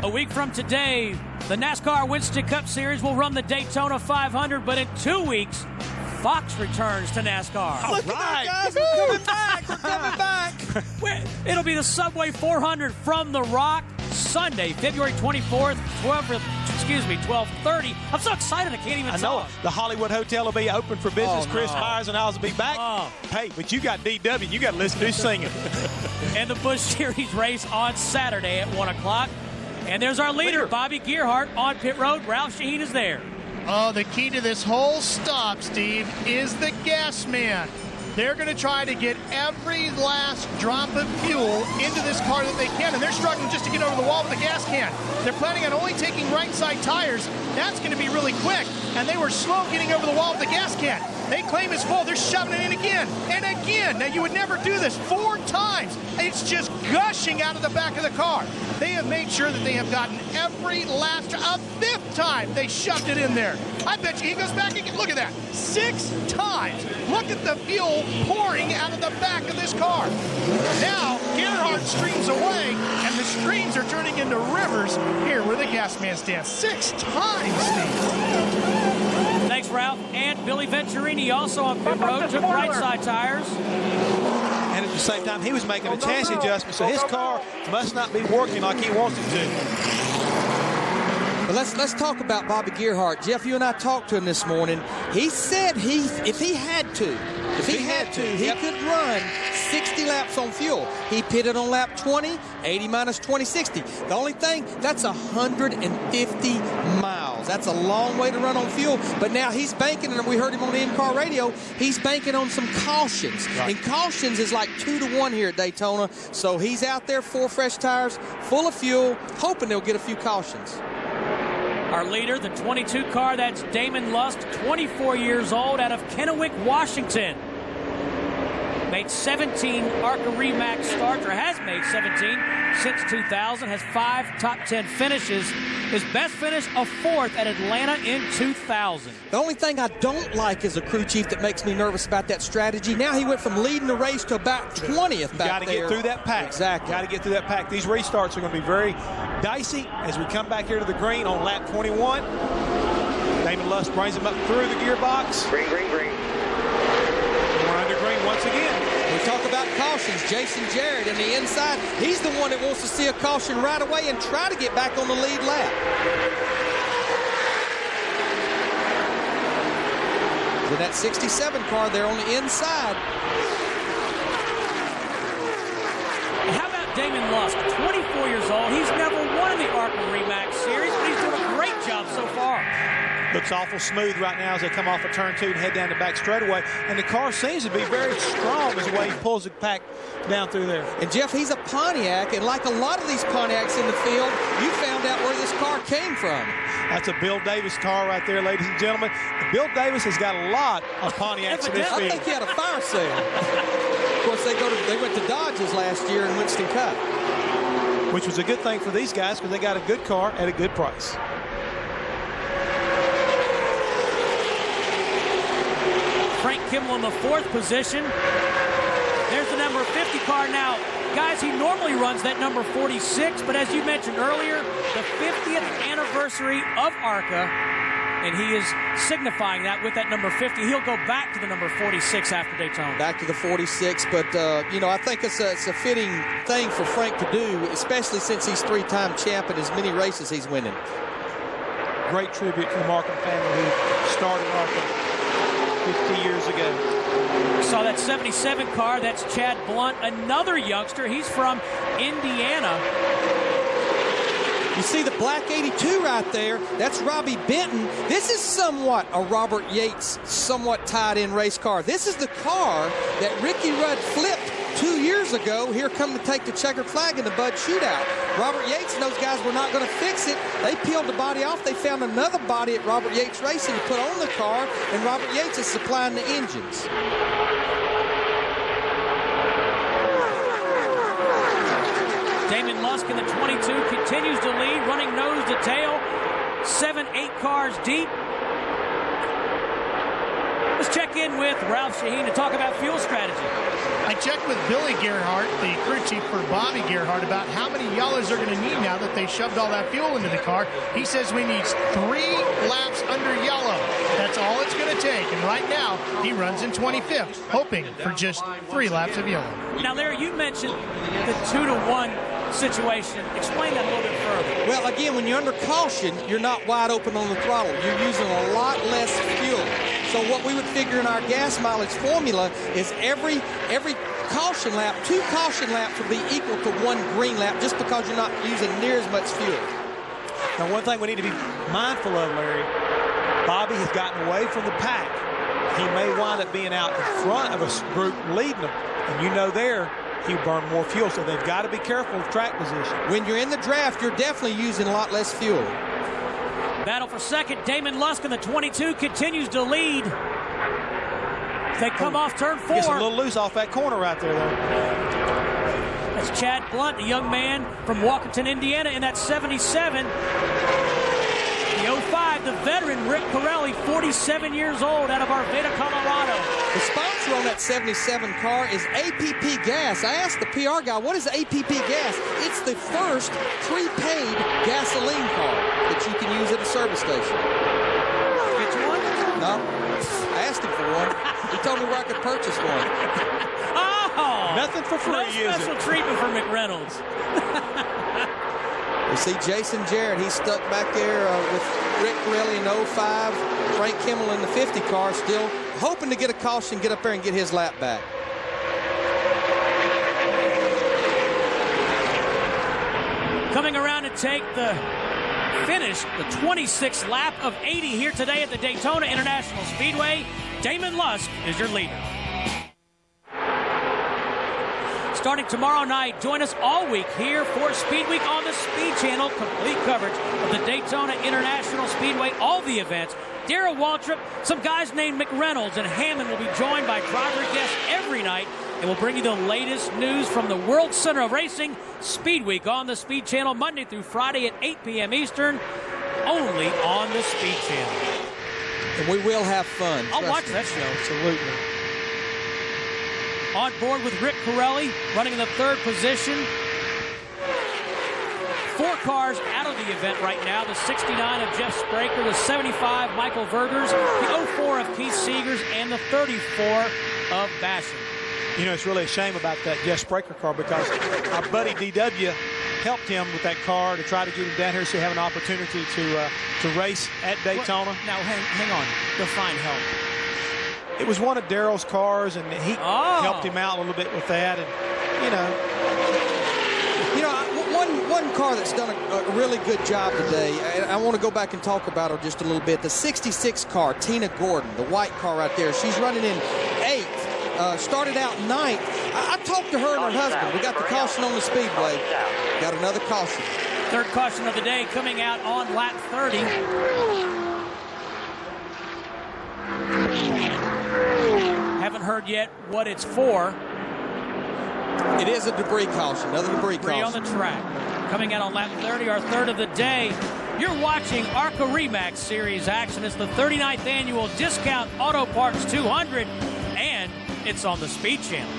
A week from today, the NASCAR Winston Cup Series will run the Daytona 500, but in 2 weeks, Fox returns to NASCAR. Look at that, guys. We're coming back. We're coming back. It'll be the Subway 400 from The Rock, Sunday, February 24th, 12:30. I'm so excited I can't even talk. The Hollywood Hotel will be open for business. Chris Myers and I will be back. Hey, but you got DW. You got to listen to who's singing. And the Busch Series race on Saturday at 1 o'clock. And there's our leader, Bobby Gearhart, on pit road. Ralph Shaheen is there. Oh, the key to this whole stop, Steve, is the gas man. They're going to try to get every last drop of fuel into this car that they can, and they're struggling just to get over the wall with the gas can. They're planning on only taking right side tires. That's going to be really quick, and they were slow getting over the wall with the gas can. They claim it's full. They're shoving it in again and again. Now, you would never do this 4 times. It's just gushing out of the back of the car. They have made sure that they have gotten every last, a 5th time they shoved it in there. I bet you he goes back again. Look at that. 6 times. Look at the fuel pouring out of the back of this car. Now, Gerhard streams away, and the streams are turning into rivers here where the gas man stands. 6 times, Steve. Thanks, Ralph. And Billy Venturini also on pit road, took right side tires. And at the same time, he was making a chassis adjustment, so his car must not be working like he wants it to. But let's talk about Bobby Gearhart. Jeff, you and I talked to him this morning. He said if he had to, he could run 60 laps on fuel. He pitted on lap 20, 80 minus 20, 60. The only thing, that's 150 miles. That's a long way to run on fuel. But now he's banking, and we heard him on the in-car radio, he's banking on some cautions. Right. And cautions is like 2 to 1 here at Daytona. So he's out there, 4 fresh tires, full of fuel, hoping they'll get a few cautions. Our leader, the 22 car, that's Damon Lust, 24 years old, out of Kennewick, Washington. Made 17 ARCA RE Max starts, or has made 17 since 2000, has 5 top 10 finishes. His best finish, a 4th at Atlanta in 2000. The only thing I don't like as a crew chief that makes me nervous about that strategy, now he went from leading the race to about 20th back there. You got to get through that pack. Exactly. Got to get through that pack. These restarts are going to be very dicey as we come back here to the green on lap 21. Damon Lust brings him up through the gearbox. Green, green, green. We're under green once again. We talk about cautions. Jason Jarrett in the inside, he's the one that wants to see a caution right away and try to get back on the lead lap. In that 67 car there on the inside. How about Damon Lust, 24 years old. He's never won in the ARCA RE Max Series, but he's doing a great job so far. Looks awful smooth right now as they come off of turn 2 and head down the back straightaway. And the car seems to be very strong as the way he pulls the pack down through there. And, Jeff, he's a Pontiac, and like a lot of these Pontiacs in the field, you found out where this car came from. That's a Bill Davis car right there, ladies and gentlemen. Bill Davis has got a lot of Pontiacs in this field. I think he had a fire sale. Of course, they went to Dodge's last year in Winston Cup. Which was a good thing for these guys because they got a good car at a good price. Frank Kimmel in the 4th position. There's the number 50 car now. Guys, he normally runs that number 46, but as you mentioned earlier, the 50th anniversary of ARCA, and he is signifying that with that number 50. He'll go back to the number 46 after Daytona. Back to the 46, but, you know, I think it's a fitting thing for Frank to do, especially since he's 3-time champ in as many races he's winning. Great tribute to the Markham family who started ARCA 50 years ago. Saw that 77 car. That's Chad Blunt, another youngster. He's from Indiana. You see the black 82 right there. That's Robbie Benton. This is somewhat a Robert Yates, somewhat tied-in race car. This is the car that Ricky Rudd flipped 2 years ago. Here come to take the checkered flag in the Bud shootout. Robert Yates and those guys were not going to fix it. They peeled the body off. They found another body at Robert Yates Racing to put on the car, and Robert Yates is supplying the engines. Damon Lusk in the 22 continues to lead, running nose to tail, 7-8 cars deep. Let's check in with Ralph Shaheen to talk about fuel strategy. I checked with Billy Gerhardt, the crew chief for Bobby Gerhardt, about how many yellows they're going to need now that they shoved all that fuel into the car. He says we need 3 laps under yellow. That's all it's going to take. And right now, he runs in 25th, hoping for just 3 laps of yellow. Now, Larry, you mentioned the 2-to-1 situation. Explain that a little bit further. Well, again, when you're under caution, you're not wide open on the throttle. You're using a lot less fuel. So what we would figure in our gas mileage formula is every caution lap, 2 caution laps will be equal to 1 green lap just because you're not using near as much fuel. Now, one thing we need to be mindful of, Larry, Bobby has gotten away from the pack. He may wind up being out in front of a group leading them. And you know there, he burn more fuel, so they've got to be careful of track position. When you're in the draft, you're definitely using a lot less fuel. Battle for second. Damon Lusk in the 22 continues to lead. They come off turn 4. Gets a little loose off that corner right there, though. That's Chad Blunt, a young man from Walkerton, Indiana, in that 77. The 05, the veteran Rick Corelli, 47 years old, out of Arvada, Colorado. The sponsor on that 77 car is APP Gas. I asked the PR guy, what is APP Gas? It's the first prepaid gasoline car that you can use at a service station. Get you one? No. I asked him for one. He told me where I could purchase one. Oh! Nothing for free, no special treatment for McReynolds. You see Jason Jarrett, he's stuck back there with Rick Corelli in the 05, Frank Kimmel in the 50 car, still hoping to get a caution, get up there and get his lap back. Coming around to take the finish, the 26th lap of 80 here today at the Daytona International Speedway. Damon Lusk is your leader. Starting tomorrow night, join us all week here for Speed Week on the Speed Channel. Complete coverage of the Daytona International Speedway, all the events. Darrell Waltrip, some guys named McReynolds and Hammond will be joined by driver guests every night, and we'll bring you the latest news from the World Center of Racing. Speed Week on the Speed Channel, Monday through Friday at 8 p.m. Eastern, only on the Speed Channel. And we will have fun. I'll watch that show. Absolutely. On board with Rick Corelli, running in the 3rd position. 4 cars out of the event right now. The 69 of Jeff Spraker, the 75 Michael Vergers, the 04 of Keith Seegers, and the 34 of Basham. You know, it's really a shame about that Jeff Spraker car because our buddy DW helped him with that car to try to get him down here so he have an opportunity to race at Daytona. Now, hang on. Define help. It was one of Darrell's cars, and he helped him out a little bit with that. And, one car that's done a really good job today, and I want to go back and talk about her just a little bit. The 66 car, Tina Gordon, the white car right there. She's running in 8th. Started out 9th. I talked to her and her husband. We got the caution on the Speedway. Got another caution. 3rd caution of the day coming out on lap 30. Haven't heard yet what it's for. It is a debris caution, another debris caution. On the track. Coming out on lap 30, our 3rd of the day. You're watching ARCA RE Series action. It's the 39th annual Discount Auto Parts 200, and it's on the Speed Channel.